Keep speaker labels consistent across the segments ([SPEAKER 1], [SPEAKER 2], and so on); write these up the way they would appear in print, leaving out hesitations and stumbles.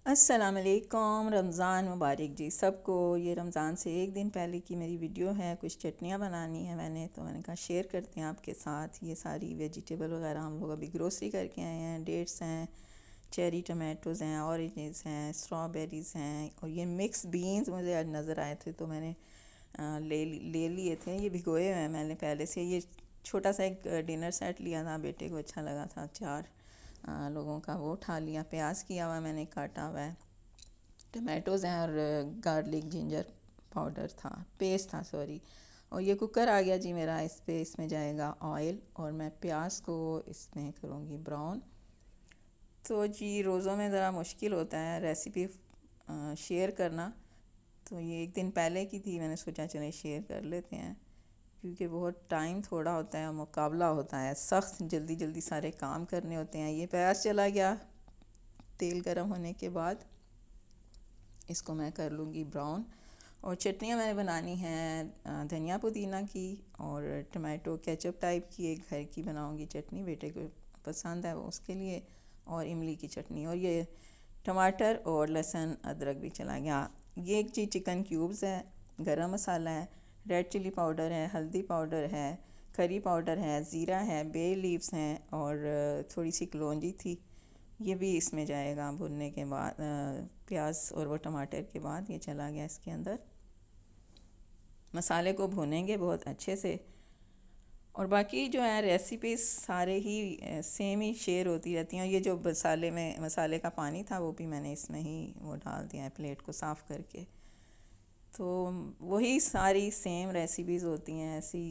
[SPEAKER 1] अस्सलाम वालेकुम। रमज़ान मुबारक जी सबको। ये रमज़ान से एक दिन पहले की मेरी वीडियो है। कुछ चटनियाँ बनानी है मैंने कहा शेयर करते हैं आपके साथ। ये सारी वेजिटेबल वगैरह हम लोग अभी ग्रोसरी करके आए हैं। डेट्स हैं, चेरी टमाटोज़ हैं, ऑरेंजेस हैं, स्ट्रॉबेरीज़ हैं और ये मिक्स बीन्स मुझे आज नज़र आए थे तो मैंने ले लिए थे। ये भिगोए हुए हैं मैंने पहले से। ये छोटा सा एक डिनर सेट लिया था, बेटे को अच्छा लगा था। 4 लोगों का वो उठा लिया। प्याज किया हुआ मैंने, काटा हुआ है। टमाटोज़ हैं और गार्लिक जिंजर पाउडर था, पेस्ट था सॉरी। और ये कुकर आ गया जी मेरा। इसमें जाएगा ऑयल और मैं प्याज को इसमें करूँगी ब्राउन। तो जी रोज़ों में ज़रा मुश्किल होता है रेसिपी शेयर करना, तो ये एक दिन पहले की थी, मैंने सोचा चले शेयर कर लेते हैं क्योंकि बहुत टाइम थोड़ा होता है और मुकाबला होता है, सख्त जल्दी जल्दी सारे काम करने होते हैं। ये प्याज चला गया। तेल गर्म होने के बाद इसको मैं कर लूँगी ब्राउन। और चटनियाँ मैंने बनानी हैं धनिया पुदीना की और टमाटो केचप टाइप की। एक घर की बनाऊँगी चटनी, बेटे को पसंद है वो, उसके लिए। और इमली की चटनी। और ये टमाटर और लहसुन अदरक भी चला गया। ये एक चीज़ चिकन क्यूब्स है, गरम मसाला है, रेड चिली पाउडर है, हल्दी पाउडर है, करी पाउडर है, ज़ीरा है, बे लीव्स हैं और थोड़ी सी कलौंजी थी। ये भी इसमें जाएगा भुनने के बाद, प्याज और वो टमाटर के बाद ये चला गया इसके अंदर। मसाले को भुनेंगे बहुत अच्छे से। और बाकी जो है रेसिपीज़ सारे ही सेम ही शेयर होती रहती हैं। ये जो मसाले का पानी था वो भी मैंने इसमें ही वो डाल दिया है प्लेट को साफ़ करके। तो वही सारी सेम रेसिपीज़ होती हैं ऐसी।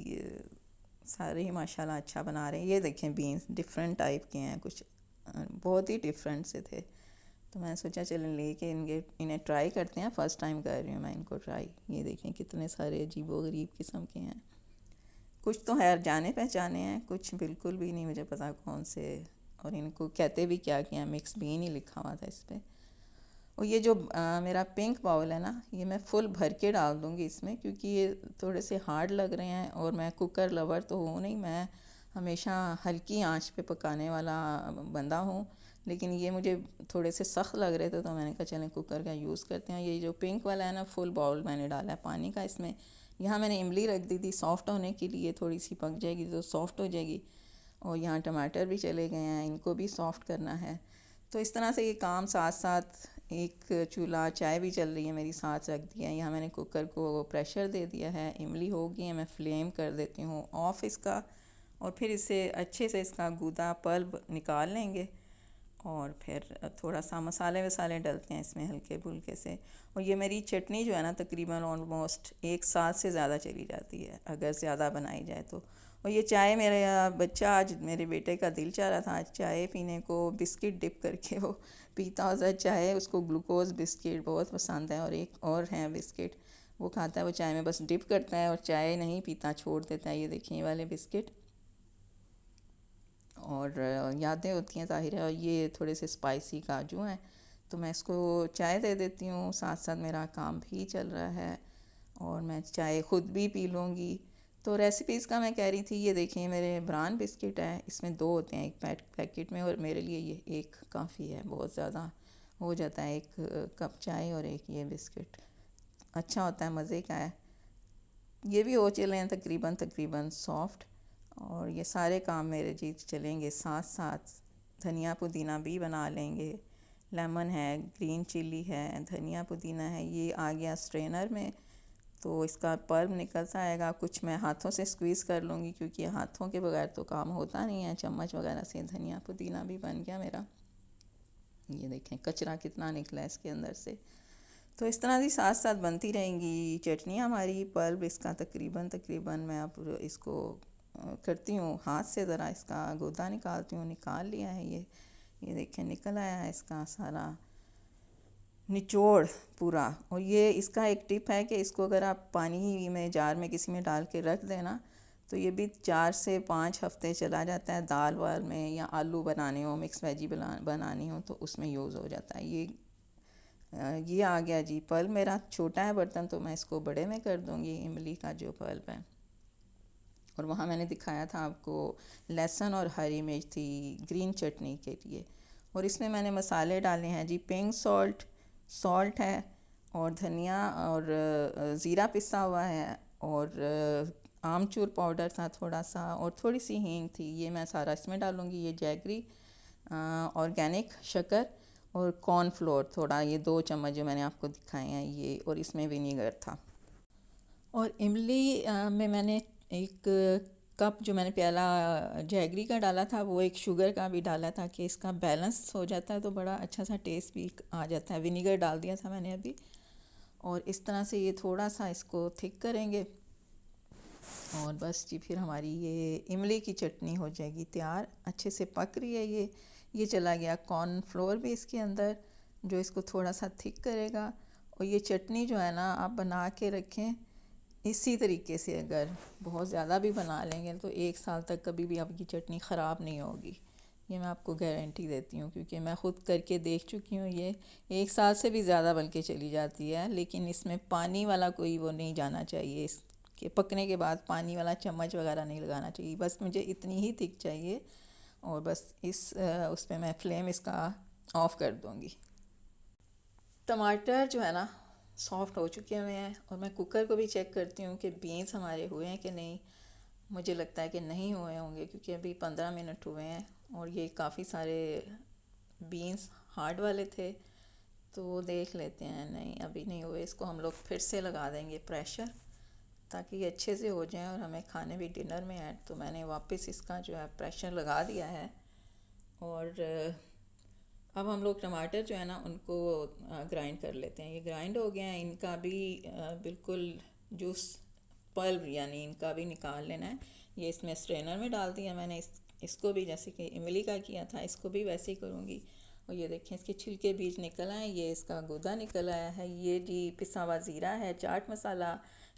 [SPEAKER 1] सारे ही माशाल्लाह अच्छा बना रहे हैं। ये देखें बीन्स डिफरेंट टाइप के हैं, कुछ बहुत ही डिफरेंट से थे। तो मैंने सोचा चलें लेके इन्हें ट्राई करते हैं। फ़र्स्ट टाइम कर रही हूँ मैं इनको ट्राई। ये देखें कितने सारे अजीबो गरीब किस्म के हैं। कुछ तो है जाने पहचाने हैं, कुछ बिल्कुल भी नहीं मुझे पता कौन से। और इनको कहते भी क्या हैं, मिक्स बीन ही लिखा हुआ था इस पर। और ये जो मेरा पिंक बाउल है ना, ये मैं फुल भर के डाल दूँगी इसमें क्योंकि ये थोड़े से हार्ड लग रहे हैं। और मैं कुकर लवर तो हूँ नहीं, मैं हमेशा हल्की आंच पे पकाने वाला बंदा हूँ। लेकिन ये मुझे थोड़े से सख्त लग रहे थे तो मैंने कहा चलें कुकर का यूज़ करते हैं। ये जो पिंक वाला है ना, फुल बाउल मैंने डाला है पानी का इसमें। यहाँ मैंने इमली रख दी थी सॉफ़्ट होने के लिए, थोड़ी सी पक जाएगी तो सॉफ़्ट हो जाएगी। और यहाँ टमाटर भी चले गए हैं, इनको भी सॉफ़्ट करना है। तो इस तरह से ये काम साथ साथ, एक चूल्हा चाय भी चल रही है मेरी, साथ रख दिया है। यहाँ मैंने कुकर को प्रेशर दे दिया है। इमली हो गई है, मैं फ्लेम कर देती हूँ ऑफ़ इसका। और फिर इसे अच्छे से इसका गूदा पल्प निकाल लेंगे। और फिर थोड़ा सा मसाले वसाले डलते हैं इसमें हल्के फुल्के से। और ये मेरी चटनी जो है ना तकरीबन ऑलमोस्ट एक साल से ज़्यादा चली जाती है अगर ज़्यादा बनाई जाए तो। और ये चाय, मेरा बच्चा आज, मेरे बेटे का दिल चाह रहा था आज चाय पीने को, बिस्किट डिप करके वो पीता होता है चाय। उसको ग्लूकोज बिस्किट बहुत पसंद है। और एक और है बिस्किट, वो खाता है, वो चाय में बस डिप करता है और चाय नहीं पीता, छोड़ देता है। ये देखिए वाले बिस्किट। और यादें होती हैं ज़ाहिर है। और ये थोड़े से स्पाइसी काजू हैं तो मैं इसको चाय दे देती हूँ, साथ साथ मेरा काम भी चल रहा है और मैं चाय ख़ुद भी पी लूँगी। तो रेसिपीज़ का मैं कह रही थी, ये देखिए मेरे ब्राउन बिस्किट है, इसमें 2 होते हैं एक पैकेट में और मेरे लिए ये एक काफ़ी है, बहुत ज़्यादा हो जाता है। एक कप चाय और एक ये बिस्किट अच्छा होता है, मज़े का है। ये भी हो चले हैं तकरीबन तकरीबन सॉफ्ट। और ये सारे काम मेरे जी चलेंगे साथ साथ। धनिया पुदीना भी बना लेंगे। लेमन है, ग्रीन चिली है, धनिया पुदीना है। ये आ गया स्ट्रेनर में तो इसका पल्प निकलता आएगा। कुछ मैं हाथों से स्क्वीज़ कर लूँगी क्योंकि हाथों के बगैर तो काम होता नहीं है, चम्मच वगैरह से। धनिया पुदीना भी बन गया मेरा। ये देखें कचरा कितना निकला है इसके अंदर से। तो इस तरह से साथ साथ बनती रहेंगी चटनियाँ हमारी। पल्प इसका तकरीबन तकरीबन मैं अब इसको करती हूँ हाथ से, ज़रा इसका गूदा निकालती हूँ। निकाल लिया है ये देखें निकल आया है इसका सारा निचोड़ पूरा। और ये इसका एक टिप है कि इसको अगर आप पानी में जार में किसी में डाल के रख देना तो ये भी 4 से 5 हफ्ते चला जाता है। दाल वाल में या आलू बनाने हो, मिक्स वेजी बनानी हो तो उसमें यूज़ हो जाता है। ये आ गया जी पल्प। मेरा छोटा है बर्तन तो मैं इसको बड़े में कर दूँगी, इमली का जो पल्प है। और वहाँ मैंने दिखाया था आपको लहसुन और हरी मिर्च थी ग्रीन चटनी के लिए। और इसमें मैंने मसाले डाले हैं जी, पिंक सॉल्ट, सॉल्ट है, और धनिया और ज़ीरा पिसा हुआ है, और आमचूर पाउडर था थोड़ा सा, और थोड़ी सी हींग थी। ये मैं सारा इसमें डालूँगी। ये जैगरी ऑर्गेनिक शक्कर और कॉर्नफ्लोर थोड़ा, ये 2 चम्मच जो मैंने आपको दिखाए हैं ये, और इसमें विनीगर था। और इमली में मैंने एक कप जो मैंने प्याला जैगरी का डाला था, वो एक शुगर का भी डाला था कि इसका बैलेंस हो जाता है तो बड़ा अच्छा सा टेस्ट भी आ जाता है। विनीगर डाल दिया था मैंने अभी। और इस तरह से ये थोड़ा सा इसको थिक करेंगे, और बस जी फिर हमारी ये इमली की चटनी हो जाएगी तैयार। अच्छे से पक रही है ये चला गया कॉर्नफ्लोर भी इसके अंदर, जो इसको थोड़ा सा थिक करेगा। और ये चटनी जो है ना, आप बना के रखें इसी तरीके से। अगर बहुत ज़्यादा भी बना लेंगे तो 1 साल तक कभी भी आपकी चटनी ख़राब नहीं होगी, ये मैं आपको गारंटी देती हूँ, क्योंकि मैं ख़ुद करके देख चुकी हूँ। ये 1 साल से भी ज़्यादा बन के चली जाती है। लेकिन इसमें पानी वाला कोई वो नहीं जाना चाहिए, इसके पकने के बाद पानी वाला चम्मच वगैरह नहीं लगाना चाहिए। बस मुझे इतनी ही थिक चाहिए, और बस उस पर मैं फ्लेम इसका ऑफ़ कर दूँगी। टमाटर जो है ना सॉफ्ट हो चुके हुए हैं, और मैं कुकर को भी चेक करती हूँ कि बीन्स हमारे हुए हैं कि नहीं। मुझे लगता है कि नहीं हुए होंगे, क्योंकि अभी 15 मिनट हुए हैं, और ये काफ़ी सारे बीन्स हार्ड वाले थे। तो देख लेते हैं, नहीं अभी नहीं हुए। इसको हम लोग फिर से लगा देंगे प्रेशर, ताकि ये अच्छे से हो जाएं और हमें खाने भी डिनर में ऐड। तो मैंने वापस इसका जो है प्रेशर लगा दिया है। और अब हम लोग टमाटर जो है ना उनको ग्राइंड कर लेते हैं। ये ग्राइंड हो गए हैं, इनका भी बिल्कुल जूस पल्प यानी इनका भी निकाल लेना है। ये इसमें स्ट्रेनर में डाल दिया मैंने। इसको भी जैसे कि इमली का किया था, इसको भी वैसे ही करूँगी। और ये देखें, इसके छिलके बीज निकल आए, ये इसका गूदा निकल आया है। ये जी पिसा हुआ ज़ीरा है, chaat masala,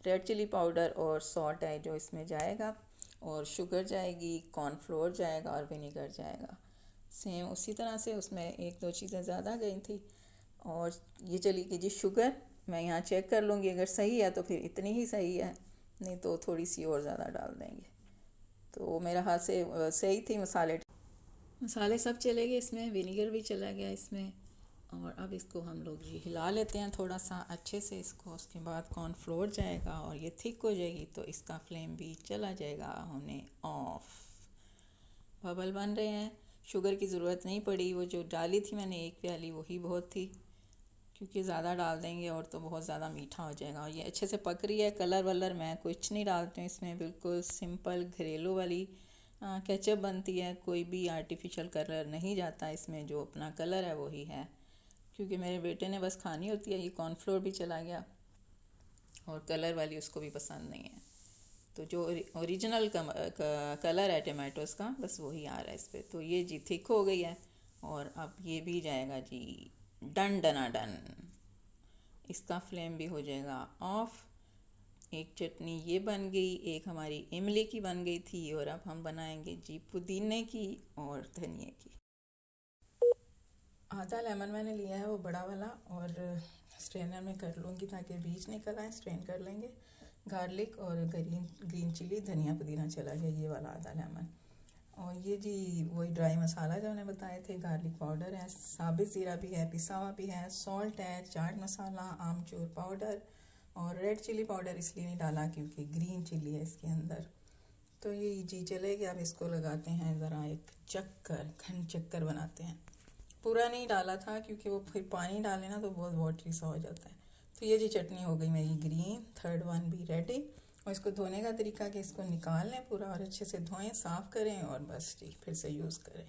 [SPEAKER 1] red chilli powder और सॉल्ट है जो इसमें जाएगा, और शुगर जाएगी, कॉर्नफ्लोर जाएगा, और विनीगर जाएगा। सेम उसी तरह से उसमें 1-2 चीज़ें ज़्यादा गई थी। और ये चली गई जी शुगर। मैं यहाँ चेक कर लूँगी, अगर सही है तो फिर इतनी ही सही है, नहीं तो थोड़ी सी और ज़्यादा डाल देंगे। तो मेरा हाथ से सही थी। मसाले सब चले गए इसमें, विनीगर भी चला गया इसमें। और अब इसको हम लोग ये हिला लेते हैं थोड़ा सा अच्छे से इसको। उसके बाद कॉर्नफ्लोर जाएगा और ये थिक हो जाएगी, तो इसका फ्लेम भी चला जाएगा हमने ऑफ। बबल बन रहे हैं। शुगर की ज़रूरत नहीं पड़ी, वो जो डाली थी मैंने 1 प्याली, वही बहुत थी, क्योंकि ज़्यादा डाल देंगे और तो बहुत ज़्यादा मीठा हो जाएगा। और ये अच्छे से पक रही है। कलर वलर मैं कुछ नहीं डालती हूँ इसमें, बिल्कुल सिंपल घरेलू वाली केचप बनती है। कोई भी आर्टिफिशियल कलर नहीं जाता इसमें, जो अपना कलर है वही है। क्योंकि मेरे बेटे ने बस खानी होती है। ये कॉर्नफ्लोर भी चला गया, और कलर वाली उसको भी पसंद नहीं है। तो जो ओरिजिनल कलर है टमाटोस का, बस वही आ रहा है इस पर। तो ये जी थिक हो गई है, और अब ये भी जाएगा जी डन डना डन। इसका फ्लेम भी हो जाएगा ऑफ। एक चटनी ये बन गई, एक हमारी इमली की बन गई थी, और अब हम बनाएंगे जी पुदीने की और धनिए की। आधा लेमन मैंने लिया है, वो बड़ा वाला, और स्ट्रेनर में कर लूँगी ताकि बीज निकल आए। स्ट्रेन कर लेंगे। गार्लिक और ग्रीन चिली, धनिया पुदीना चला गया, ये वाला आधा लेमन। और ये जी वही ड्राई मसाला जो मैंने बताए थे, गार्लिक पाउडर है, साबित ज़ीरा भी है, पिसा हुआ भी है, सॉल्ट है, चाट मसाला, आमचूर पाउडर, और रेड चिली पाउडर इसलिए नहीं डाला क्योंकि ग्रीन चिली है इसके अंदर। तो ये जी चले गया। अब इसको लगाते हैं ज़रा एक चक्कर, घन चक्कर बनाते हैं। पूरा नहीं डाला था क्योंकि वो फिर पानी डाले ना तो बहुत वाटरी सा हो जाता है। तो ये जी चटनी हो गई मेरी ग्रीन, थर्ड वन भी रेडी। और इसको धोने का तरीका कि इसको निकाल लें पूरा, और अच्छे से धोएं, साफ़ करें, और बस जी फिर से यूज़ करें।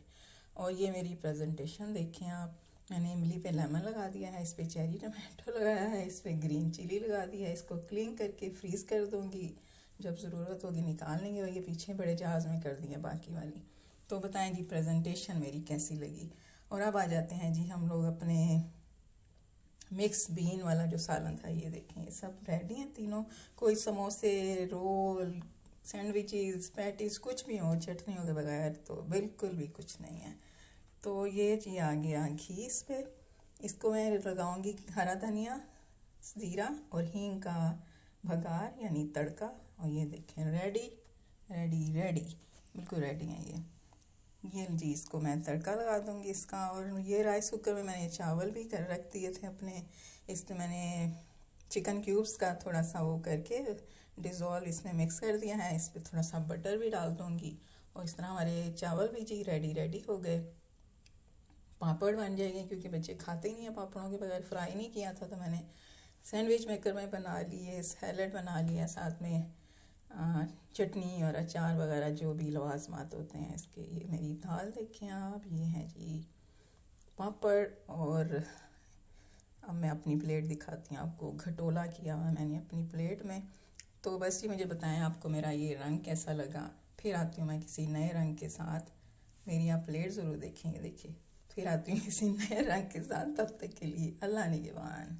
[SPEAKER 1] और ये मेरी प्रेजेंटेशन देखें आप। मैंने इमली पे लेमन लगा दिया है, इस पर चेरी टमाटो लगाया है, इस पर ग्रीन चिली लगा दी है। इसको क्लीन करके फ्रीज़ कर दूँगी, जब ज़रूरत होगी निकाल लेंगे। और ये पीछे बड़े जहाज़ में कर दी है बाकी वाली। तो बताएं जी प्रेजेंटेशन मेरी कैसी लगी। और अब आ जाते हैं जी हम लोग अपने मिक्स बीन वाला जो सालन था। ये देखें, ये सब रेडी हैं तीनों। कोई समोसे, रोल, सैंडविचेस, पैटीज कुछ भी हो चटनियों के बगैर तो बिल्कुल भी कुछ नहीं है। तो ये जी आ गया घी इस पर। इसको मैं लगाऊंगी हरा धनिया, ज़ीरा और हींग का भगार यानी तड़का। और ये देखें रेडी रेडी रेडी, बिल्कुल रेडी है ये। ये जी इसको मैं तड़का लगा दूंगी इसका। और ये राइस कुकर में मैंने चावल भी कर रख दिए थे अपने। इसमें मैंने चिकन क्यूब्स का थोड़ा सा वो करके डिज़ोल्व इसमें मिक्स कर दिया है। इस पर थोड़ा सा बटर भी डाल दूंगी। और इस तरह हमारे चावल भी जी रेडी रेडी हो गए। पापड़ बन जाएंगे क्योंकि बच्चे खाते ही नहीं है पापड़ों के बगैर। फ्राई नहीं किया था तो मैंने सैंडविच मेकर में बना लिए, सैलड बना लिया, साथ में चटनी और अचार वगैरह जो भी लवाजमात होते हैं इसके। ये मेरी दाल देखें आप, ये है जी पापड़। और अब मैं अपनी प्लेट दिखाती हूँ आपको। घटोला किया हुआ मैंने अपनी प्लेट में। तो बस ये मुझे बताएं आपको मेरा ये रंग कैसा लगा। फिर आती हूँ मैं किसी नए रंग के साथ। मेरी आप प्लेट ज़रूर देखेंगे। देखिए फिर आती हूँ किसी नए रंग के साथ। तब तक के लिए अल्लाह निगहबान।